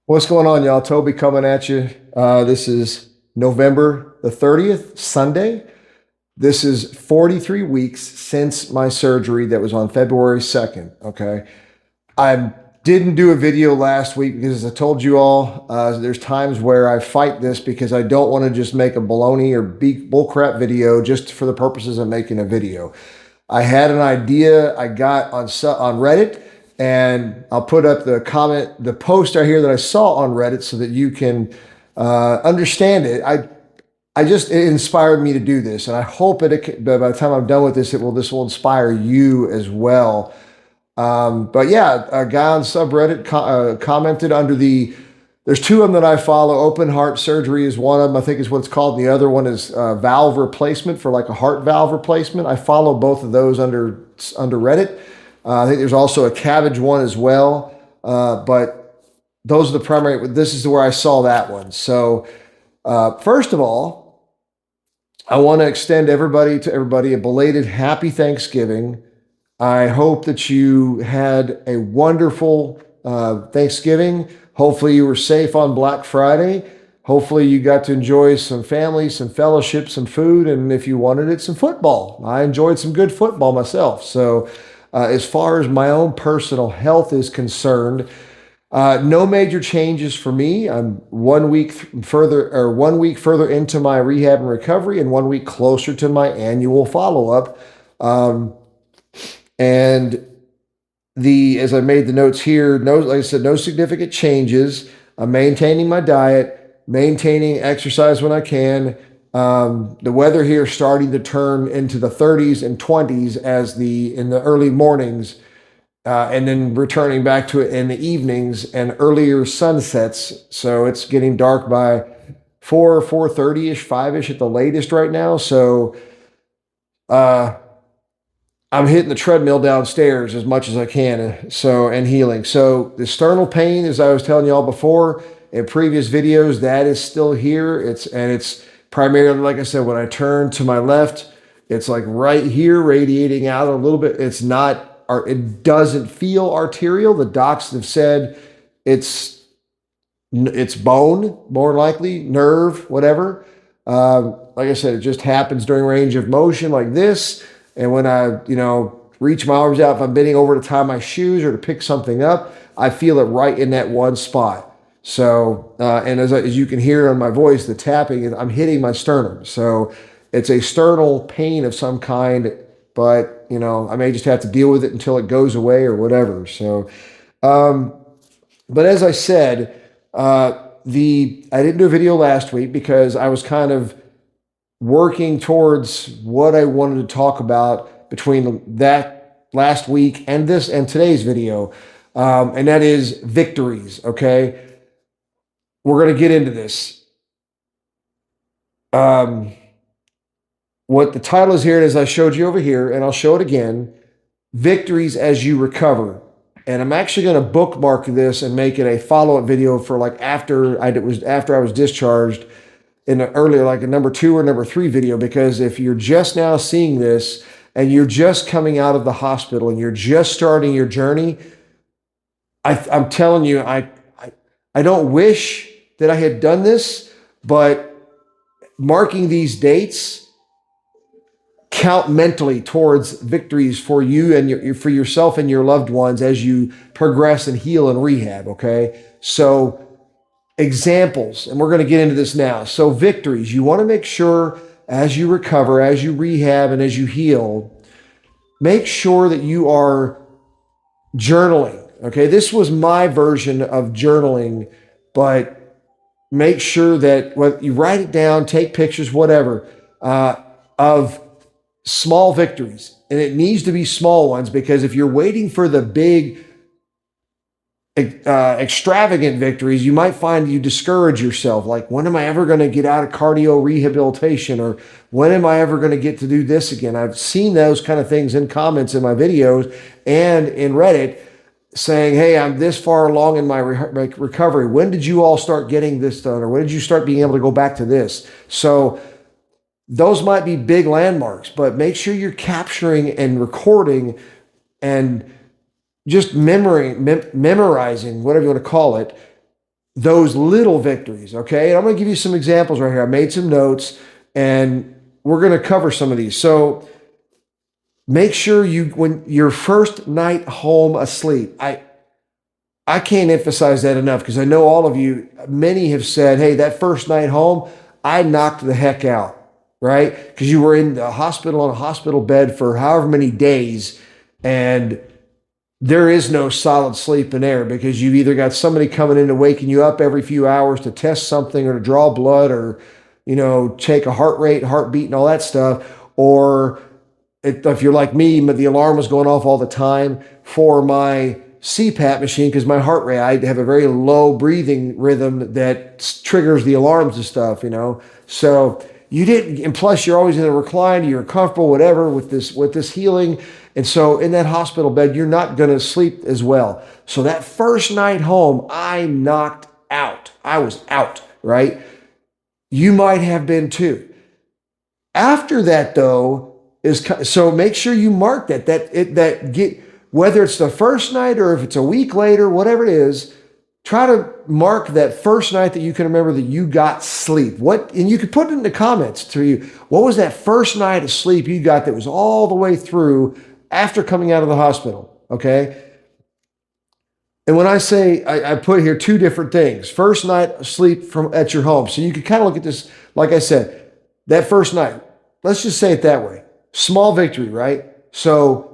What's going on, y'all? Toby coming at you. This is November the 30th, Sunday. This is 43 weeks since my surgery that was on February 2nd. Okay. I didn't do a video last week because, as I told you all, there's times where I fight this because I don't want to just make a baloney or bullcrap video just for the purposes of making a video. I had an idea I got on Reddit, and I'll put up the post right here that I saw on Reddit so that you can understand it. It inspired me to do this, and I hope by the time I'm done with this, this will inspire you as well. But yeah, a guy on subreddit commented under there's two of them that I follow. Open heart surgery is one of them, I think is what it's called. And the other one is valve replacement for like a heart valve replacement. I follow both of those under Reddit. I think there's also a cabbage one as well. But those are the primary, this is where I saw that one. So first of all, I want to extend to everybody a belated happy Thanksgiving. I hope that you had a wonderful Thanksgiving. Hopefully you were safe on Black Friday. Hopefully you got to enjoy some family, some fellowship, some food, and if you wanted it, some football. I enjoyed some good football myself. So as far as my own personal health is concerned, no major changes for me. I'm 1 week further into my rehab and recovery, and 1 week closer to my annual follow-up. And as I made the notes here, like I said, no significant changes. I'm maintaining my diet, maintaining exercise when I can. The weather here is starting to turn into the 30s and 20s in the early mornings, and then returning back to it in the evenings and earlier sunsets. So it's getting dark by 4:30ish, 5ish at the latest right now. So I'm hitting the treadmill downstairs as much as I can, and healing. So the sternal pain, as I was telling y'all before in previous videos, that is still here. It's primarily, like I said, when I turn to my left, it's like right here, radiating out a little bit. It doesn't feel arterial. The docs have said it's bone, more likely, nerve, whatever. Like I said, it just happens during range of motion like this. And when I, reach my arms out, if I'm bending over to tie my shoes or to pick something up, I feel it right in that one spot. So, and as you can hear on my voice, the tapping, I'm hitting my sternum. So it's a sternal pain of some kind, but, I may just have to deal with it until it goes away or whatever. So, but as I said, I didn't do a video last week because I was kind of working towards what I wanted to talk about between that last week and today's video, and that is victories. Okay, we're going to get into this. What the title is here, as I showed you over here, and I'll show it again: victories as you recover. And I'm actually going to bookmark this and make it a follow-up video for like after I was discharged, in earlier, like a number 2 or number 3 video, because if you're just now seeing this and you're just coming out of the hospital and you're just starting your journey, I'm telling you, I don't wish that I had done this, but marking these dates count mentally towards victories for you and for yourself and your loved ones as you progress and heal and rehab. Okay, so examples, and we're going to get into this now. So victories, you want to make sure as you recover, as you rehab, and as you heal, make sure that you are journaling. Okay, this was my version of journaling, but make sure that you write it down, take pictures, whatever, of small victories. And it needs to be small ones, because if you're waiting for the big extravagant victories, you might find you discourage yourself. Like, when am I ever going to get out of cardio rehabilitation? Or when am I ever going to get to do this again? I've seen those kind of things in comments in my videos and in Reddit saying, hey, I'm this far along in my recovery. When did you all start getting this done? Or when did you start being able to go back to this? So those might be big landmarks, but make sure you're capturing and recording and just memorizing, whatever you want to call it, those little victories, okay? And I'm going to give you some examples right here. I made some notes and we're going to cover some of these. So make sure when your first night home asleep, I can't emphasize that enough because I know all of you, many have said, hey, that first night home, I knocked the heck out, right? Because you were in the hospital on a hospital bed for however many days and there is no solid sleep in there because you've either got somebody coming in and waking you up every few hours to test something or to draw blood or, take a heart rate, heartbeat and all that stuff. Or if you're like me, the alarm was going off all the time for my CPAP machine because my heart rate, I have a very low breathing rhythm that triggers the alarms and stuff, So you didn't, and plus you're always in a recliner, you're comfortable, whatever, with this healing. And so in that hospital bed, you're not going to sleep as well. So that first night home, I knocked out. I was out, right? You might have been too. After that though, so make sure you mark whether it's the first night or if it's a week later, whatever it is, try to mark that first night that you can remember that you got sleep. And you could put it in the comments to you. What was that first night of sleep you got that was all the way through after coming out of the hospital? Okay. And when I say, I put here two different things. First night of sleep at your home. So you can kind of look at this, like I said, that first night, let's just say it that way. Small victory, right? So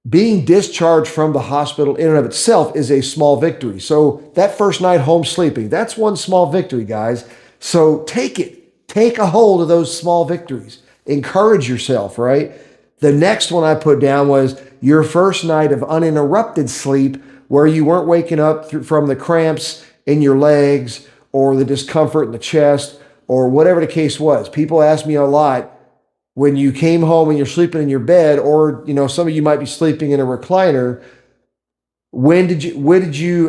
being discharged from the hospital in and of itself is a small victory. So that first night home sleeping, that's one small victory, guys. So take it. Take a hold of those small victories. Encourage yourself, right? The next one I put down was your first night of uninterrupted sleep where you weren't waking up from the cramps in your legs or the discomfort in the chest or whatever the case was. People ask me a lot, when you came home and you're sleeping in your bed, or some of you might be sleeping in a recliner,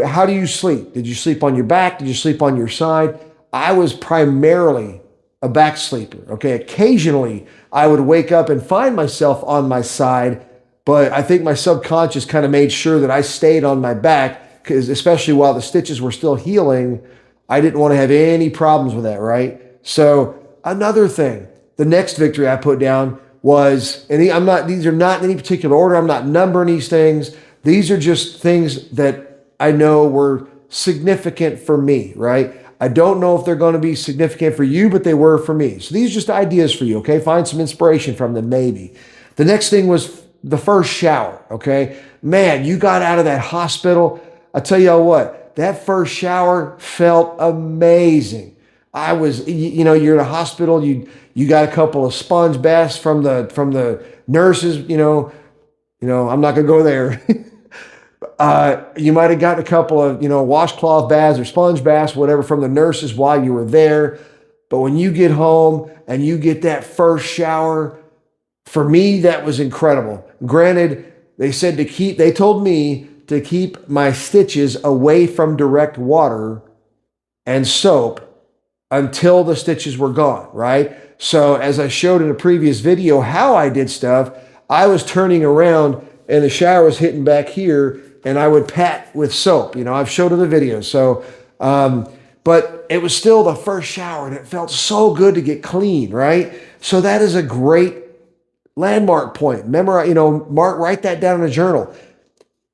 how do you sleep? Did you sleep on your back? Did you sleep on your side? I was primarily a back sleeper. Okay. Occasionally I would wake up and find myself on my side, but I think my subconscious kind of made sure that I stayed on my back because especially while the stitches were still healing, I didn't want to have any problems with that. Right. So another thing, the next victory I put down was, and these are not in any particular order. I'm not numbering these things. These are just things that I know were significant for me, right? I don't know if they're going to be significant for you, but they were for me. So these are just ideas for you, okay? Find some inspiration from them, maybe. The next thing was the first shower, okay? Man, you got out of that hospital. I tell you what, that first shower felt amazing. You're in a hospital, you got a couple of sponge baths from the nurses, I'm not going to go there. You might have gotten a couple of, washcloth baths or sponge baths, whatever, from the nurses while you were there. But when you get home and you get that first shower, for me, that was incredible. Granted, they told me to keep my stitches away from direct water and soap until the stitches were gone, right? So as I showed in a previous video how I did stuff, I was turning around and the shower was hitting back here and I would pat with soap. I've showed in the video. So, but it was still the first shower and it felt so good to get clean, right? So that is a great landmark point. Write that down in a journal.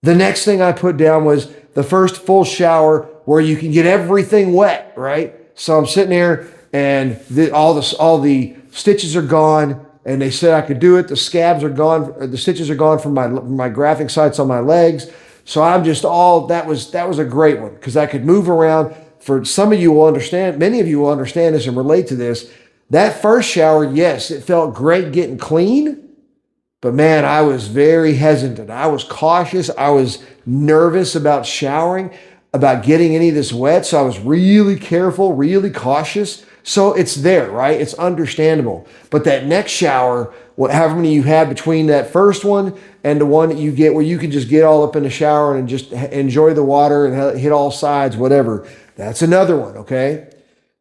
The next thing I put down was the first full shower where you can get everything wet, right? So I'm sitting there and all the stitches are gone and they said I could do it. The scabs are gone. The stitches are gone from my graphic sites on my legs. So I'm just that was a great one because I could move around. For some of you will understand, many of you will understand this and relate to this. That first shower, yes, it felt great getting clean, but man, I was very hesitant. I was cautious. I was nervous about showering, about getting any of this wet. So I was really careful, really cautious. So it's there, right? It's understandable. But that next shower, however many you had between that first one and the one that you get where you can just get all up in the shower and just enjoy the water and hit all sides, whatever. That's another one, okay?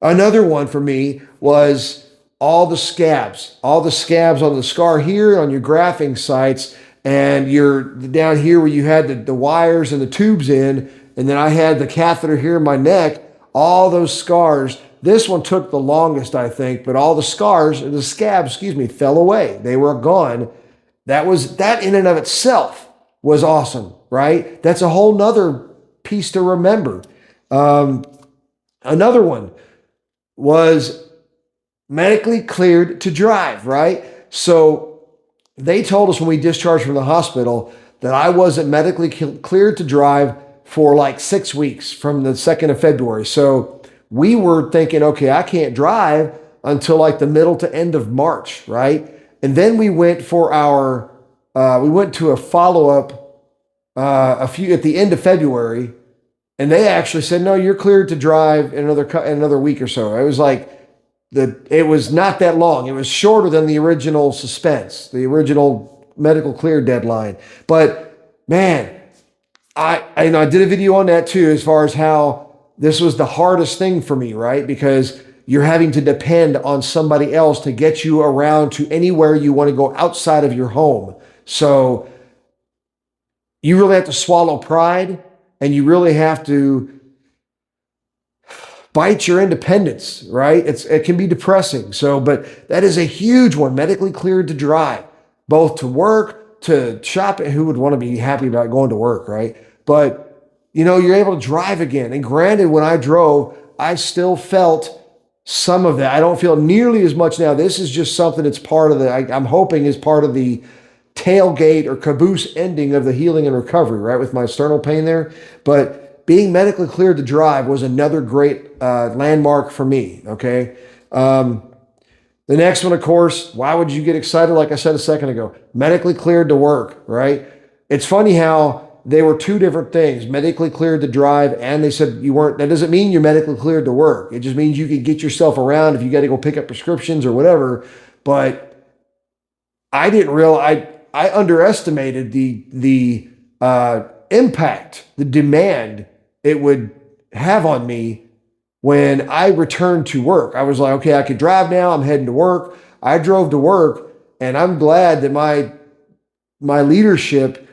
Another one for me was all the scabs on the scar here, on your grafting sites, and you're down here where you had the wires and the tubes in, and then I had the catheter here in my neck. all those scars. This one took the longest, I think, but all the scars, the scabs, fell away. They were gone. That in and of itself was awesome, right? That's a whole nother piece to remember. Another one was medically cleared to drive, right? So they told us when we discharged from the hospital that I wasn't medically cleared to drive for like 6 weeks from the 2nd of February. So we were thinking, okay, I can't drive until like the middle to end of March, right? And then we went for we went to a follow-up at the end of February, and they actually said, no, you're cleared to drive in another week or so. It was like, it was not that long. It was shorter than the original suspense, the original medical clear deadline. But man, I did a video on that too, as far as how this was the hardest thing for me, right? Because you're having to depend on somebody else to get you around to anywhere you want to go outside of your home. So you really have to swallow pride, and you really have to bite your independence, right? It can be depressing. So, but that is a huge one, medically cleared to drive, both to work, to shop. Who would want to be happy about going to work, right? But, you're able to drive again. And granted, when I drove, I still felt some of that. I don't feel nearly as much now. This is just something that's part of I'm hoping is part of the tailgate or caboose ending of the healing and recovery, right? With my sternal pain there. But being medically cleared to drive was another great landmark for me, okay? The next one, of course, why would you get excited? Like I said a second ago, medically cleared to work, right? It's funny how they were two different things, medically cleared to drive, and they said you weren't. That doesn't mean you're medically cleared to work. It just means you could get yourself around if you got to go pick up prescriptions or whatever. But I didn't realize, I underestimated the impact, the demand it would have on me when I returned to work. I was like, okay, I could drive now. I'm heading to work. I drove to work, and I'm glad that my leadership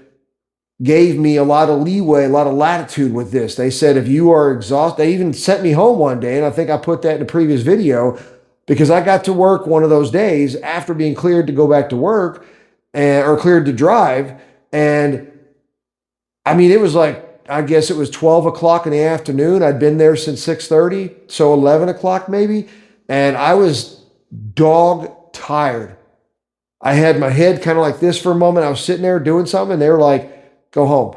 gave me a lot of leeway, a lot of latitude with this. They said, if you are exhausted, they even sent me home one day, and I think I put that in a previous video, because I got to work one of those days after being cleared to go back to work, or cleared to drive. And I mean, it was like, I guess it was 12 o'clock in the afternoon. I'd been there since 6:30, so 11 o'clock maybe. And I was dog tired. I had my head kind of like this for a moment. I was sitting there doing something, and they were like, go home.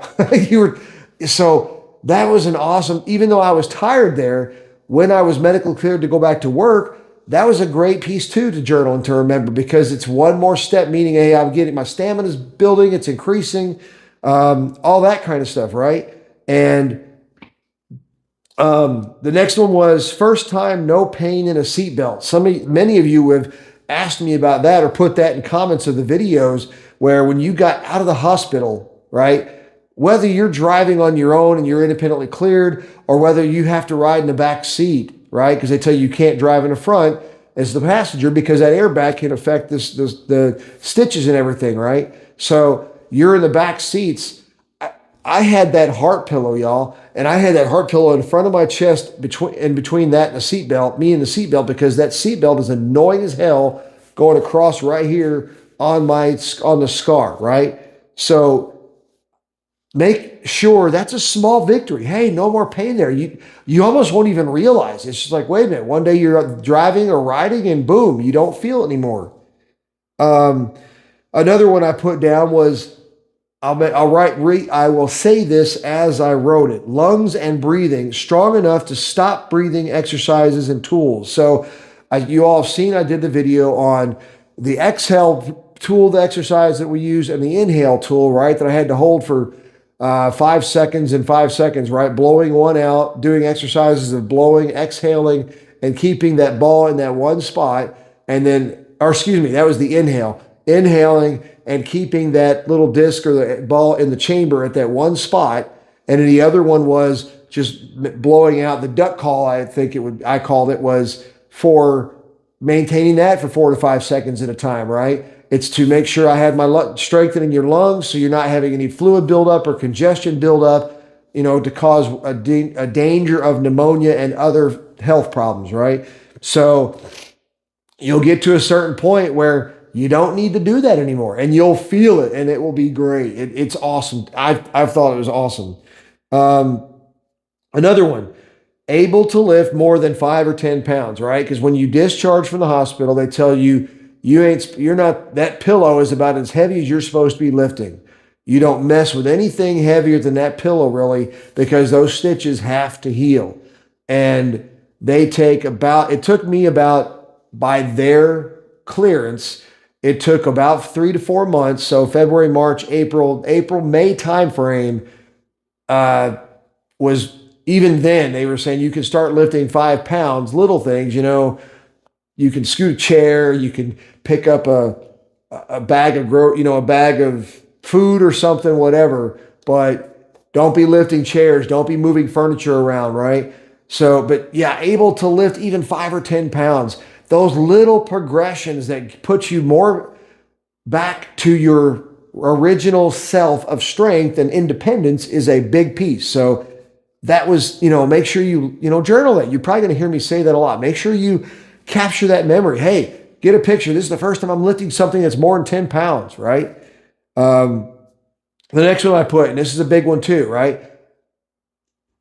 So that was an awesome, even though I was tired there, when I was medically cleared to go back to work, that was a great piece too to journal and to remember, because it's one more step, meaning, hey, I'm getting, my stamina's building, it's increasing, all that kind of stuff, right? And the next one was first time no pain in a seatbelt. Many of you have asked me about that or put that in comments of the videos, where when you got out of the hospital, right? Whether you're driving on your own and you're independently cleared, or whether you have to ride in the back seat, right? Because they tell you can't drive in the front as the passenger, because that airbag can affect the stitches and everything, right? So you're in the back seats. I had that heart pillow, y'all, and I had that heart pillow in front of my chest, between that and the seatbelt, me and the seatbelt, because that seatbelt is annoying as hell going across right here on the scar, right? So make sure that's a small victory. Hey, no more pain there. You almost won't even realize. It's just like, wait a minute, one day you're driving or riding and boom, you don't feel it anymore. Another one I put down was, I will say this as I wrote it: lungs and breathing strong enough to stop breathing exercises and tools. So you all have seen, I did the video on the exhale tool, the exercise that we use, and the inhale tool, right? That I had to hold for 5 seconds and 5 seconds, right? Blowing one out, doing exercises of blowing, exhaling, and keeping that ball in that one spot. And then, that was the inhale. Inhaling and keeping that little disc or the ball in the chamber at that one spot. And then the other one was just blowing out the duck call, I called it, was for maintaining that for 4 to 5 seconds at a time, right? It's to make sure I had my strengthening your lungs, so you're not having any fluid buildup or congestion buildup, to cause a danger of pneumonia and other health problems, right? So you'll get to a certain point where you don't need to do that anymore, and you'll feel it, and it will be great. It's awesome. I've thought it was awesome. Um, Another one, able to lift more than 5 or 10 pounds, right? Because when you discharge from the hospital, they tell you you're not, that pillow is about as heavy as you're supposed to be lifting. You don't mess with anything heavier than that pillow, really, because those stitches have to heal. And it took me about, by their clearance, it took about 3 to 4 months. So February, March, April, May timeframe was, even then they were saying you can start lifting 5 pounds, little things, you can scoot a chair, you can pick up a bag of a bag of food or something, whatever, but don't be lifting chairs, don't be moving furniture around, right? So, but yeah, able to lift even 5 or 10 pounds, those little progressions that put you more back to your original self of strength and independence is a big piece. So that was, make sure you, journal that. You're probably going to hear me say that a lot. Make sure you capture that memory. Hey, get a picture. This is the first time I'm lifting something that's more than 10 pounds, right? The next one I put, and this is a big one too, right?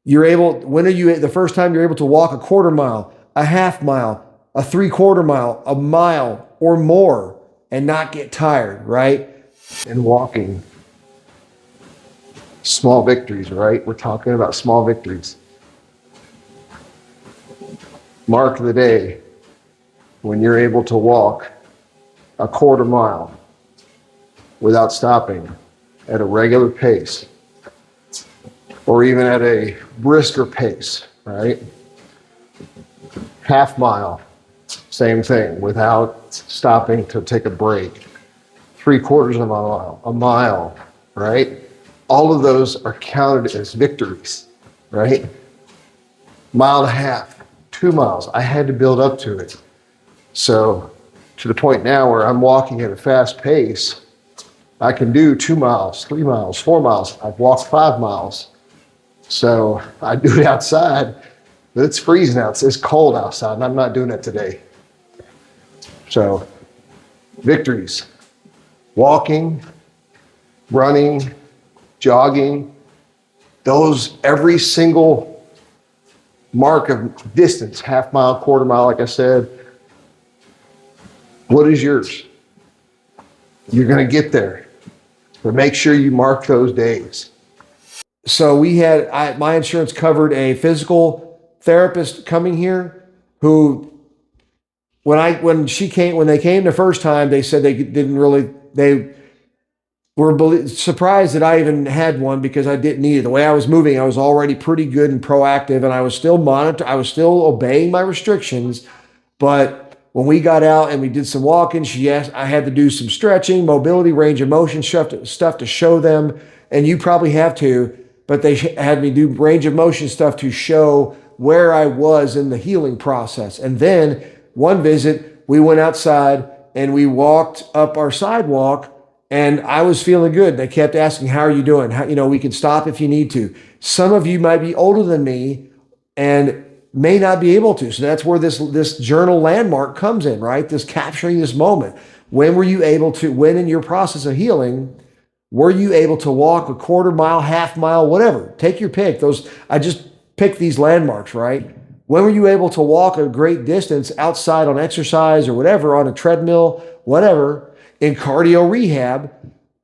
When are you, the first time you're able to walk a quarter mile, a half mile, a 3/4 mile, a mile or more and not get tired, right? And walking. Small victories, right? We're talking about small victories. Mark the day when you're able to walk a quarter mile without stopping at a regular pace, or even at a brisker pace, right? Half mile, same thing, without stopping to take a break. 3/4 of a mile, right? All of those are counted as victories, right? Mile and a half, 2 miles. I had to build up to it. So to the point now where I'm walking at a fast pace, I can do 2 miles, 3 miles, 4 miles. I've walked 5 miles. So I do it outside, but it's freezing out. It's cold outside, and I'm not doing it today. So victories, walking, running, jogging, those, every single mark of distance, half mile, quarter mile, like I said, what is yours? You're going to get there, but make sure you mark those days. So my insurance covered a physical therapist coming here who, when they came the first time, they said they were surprised that I even had one because I didn't need it. The way I was moving, I was already pretty good and proactive, and I was still obeying my restrictions. But when we got out and we did some walking, she asked, I had to do some stretching, mobility, range of motion stuff to show them, and you probably have to, but they had me do range of motion stuff to show where I was in the healing process. And then one visit, we went outside and we walked up our sidewalk, and I was feeling good. They kept asking, how are you doing? We can stop if you need to. Some of you might be older than me and may not be able to. So that's where this journal landmark comes in, right? This capturing this moment. When in your process of healing, were you able to walk a quarter mile, half mile, whatever? Take your pick. I just picked these landmarks, right? When were you able to walk a great distance outside on exercise or whatever, on a treadmill, whatever, in cardio rehab,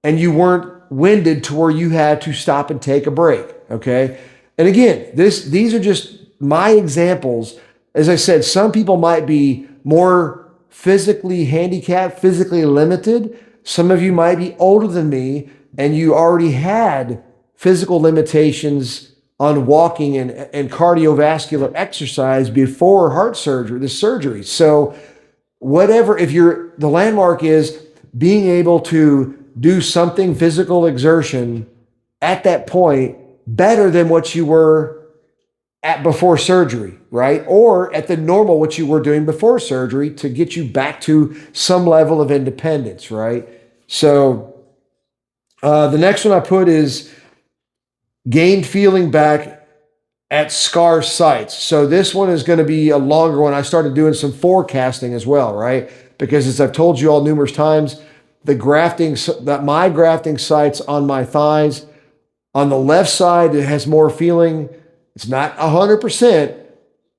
and you weren't winded to where you had to stop and take a break, okay? And again, these are just my examples. As I said, some people might be more physically handicapped, physically limited. Some of you might be older than me, and you already had physical limitations on walking and cardiovascular exercise before heart surgery, the surgery. So whatever, the landmark is being able to do something physical exertion at that point better than what you were at before surgery, right? Or at the normal, what you were doing before surgery to get you back to some level of independence, right? So the next one I put is gained feeling back at scar sites. So this one is going to be a longer one. I started doing some forecasting as well, right? Because as I've told you all numerous times, my grafting sites on my thighs, on the left side, it has more feeling. It's not 100%,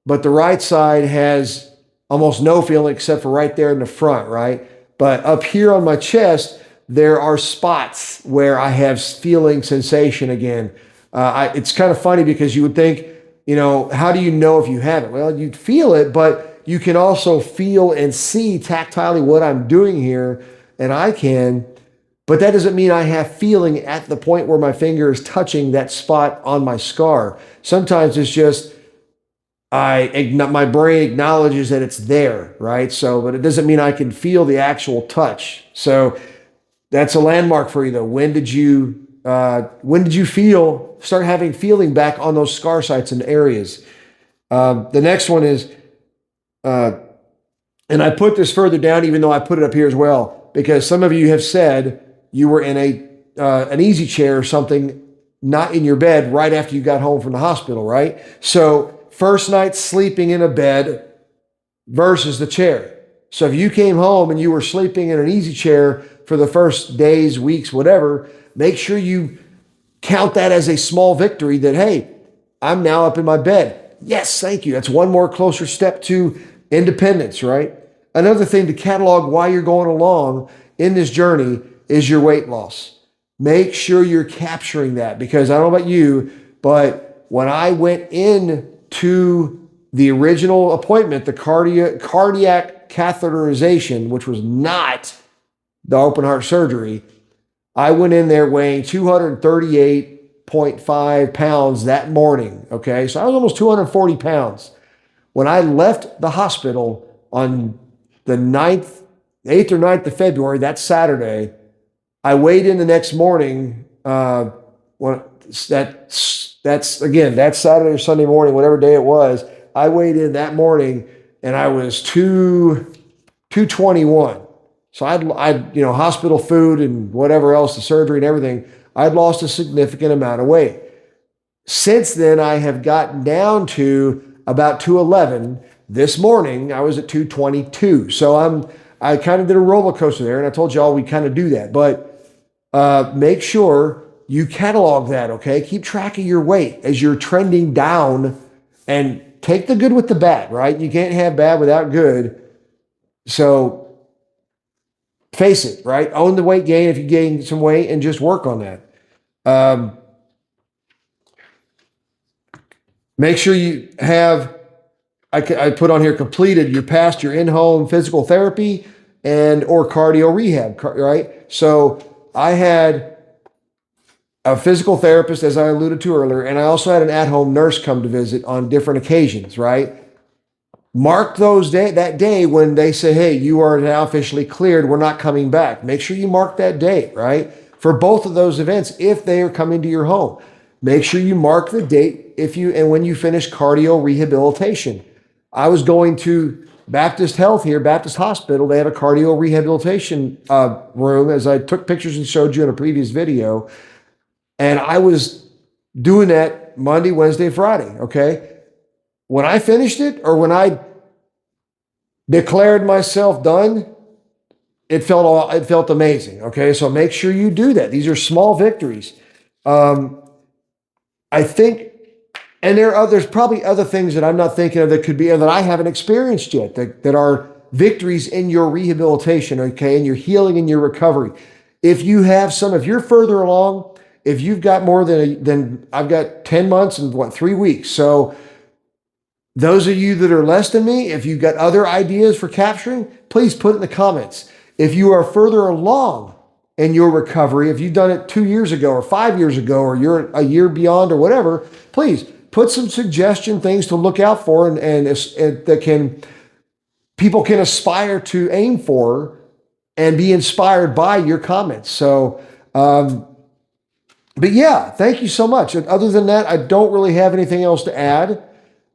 but the right side has almost no feeling except for right there in the front, right? But up here on my chest, there are spots where I have feeling sensation again. It's kind of funny because you would think, how do you know if you have it? Well, you'd feel it, but you can also feel and see tactilely what I'm doing here, and I can, but that doesn't mean I have feeling at the point where my finger is touching that spot on my scar. Sometimes it's just my brain acknowledges that it's there, right? So, but it doesn't mean I can feel the actual touch. So that's a landmark for you, though. When did you start having feeling back on those scar sites and areas? The next one is, and I put this further down, even though I put it up here as well, because some of you have said you were in an easy chair or something, not in your bed right after you got home from the hospital, right? So first night sleeping in a bed versus the chair. So if you came home and you were sleeping in an easy chair for the first days, weeks, whatever, make sure you count that as a small victory that, hey, I'm now up in my bed. Yes, thank you. That's one more closer step to independence, right? Another thing to catalog while you're going along in this journey is your weight loss. Make sure you're capturing that, because I don't know about you, but when I went in to the original appointment, the cardiac catheterization, which was not the open heart surgery, I went in there weighing 238.5 pounds that morning. Okay. So I was almost 240 pounds. When I left the hospital on the 8th or 9th of February, that Saturday, I weighed in the next morning. That's again, that Saturday or Sunday morning, whatever day it was, I weighed in that morning and I was 221. So I'd hospital food and whatever else, the surgery and everything, I'd lost a significant amount of weight. Since then, I have gotten down to about 211. This morning, I was at 222. So I kind of did a roller coaster there, and I told y'all we kind of do that. But make sure you catalog that, okay? Keep track of your weight as you're trending down, and take the good with the bad, right? You can't have bad without good. So face it, right? Own the weight gain if you gain some weight, and just work on that. Make sure you have, I put on here completed, you're past your in-home physical therapy and or cardio rehab, right? So I had a physical therapist, as I alluded to earlier, and I also had an at-home nurse come to visit on different occasions, right? Mark that day when they say, hey, you are now officially cleared, we're not coming back. Make sure you mark that date, right? For both of those events, if they are coming to your home. Make sure you mark the date when you finish cardio rehabilitation. I was going to Baptist Health here, Baptist Hospital. They have a cardio rehabilitation room, as I took pictures and showed you in a previous video. And I was doing that Monday, Wednesday, Friday, okay? When I finished it, or when I declared myself done, it felt amazing, okay? So make sure you do that. These are small victories. I think, and there's probably other things that I'm not thinking of that could be, that I haven't experienced yet, that are victories in your rehabilitation, okay, and your healing and your recovery. If you have some, if you're further along, if you've got more than I've got 10 months and 3 weeks. So those of you that are less than me, if you've got other ideas for capturing, please put it in the comments. If you are further along in your recovery, if you've done it 2 years ago or 5 years ago, or you're a year beyond or whatever, please put some suggestion things to look out for and that people can aspire to aim for and be inspired by your comments. So, but yeah, thank you so much. Other than that, I don't really have anything else to add.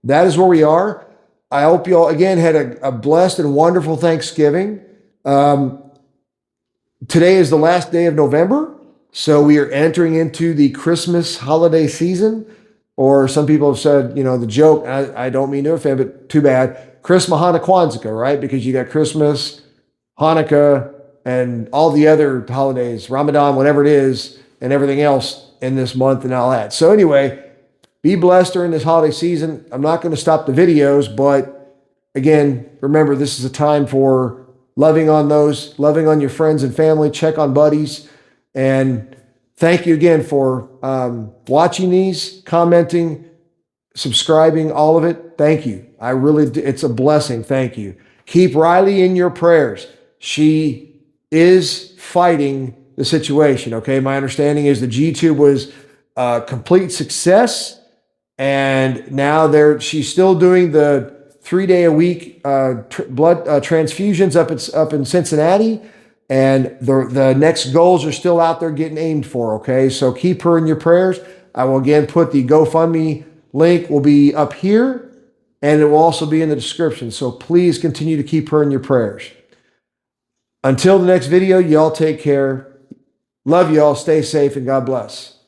That is where we are. I hope you all, again, had a blessed and wonderful Thanksgiving. Today is the last day of November. So we are entering into the Christmas holiday season, or some people have said, the joke, I don't mean to offend, but too bad, Christmas, Hanukkah, Kwanzaa, right? Because you got Christmas, Hanukkah, and all the other holidays, Ramadan, whatever it is, and everything else in this month and all that. So anyway, be blessed during this holiday season. I'm not going to stop the videos, but again, remember, this is a time for loving on those, loving on your friends and family, check on buddies. And thank you again for watching these, commenting, subscribing, all of it. Thank you. It's a blessing. Thank you. Keep Riley in your prayers. She is fighting the situation. Okay. My understanding is the G-tube was a complete success. And now she's still doing the 3-day-a-week blood transfusions up in Cincinnati. And the next goals are still out there getting aimed for, okay? So keep her in your prayers. I will again put the GoFundMe link will be up here, and it will also be in the description. So please continue to keep her in your prayers. Until the next video, y'all take care. Love y'all. Stay safe, and God bless.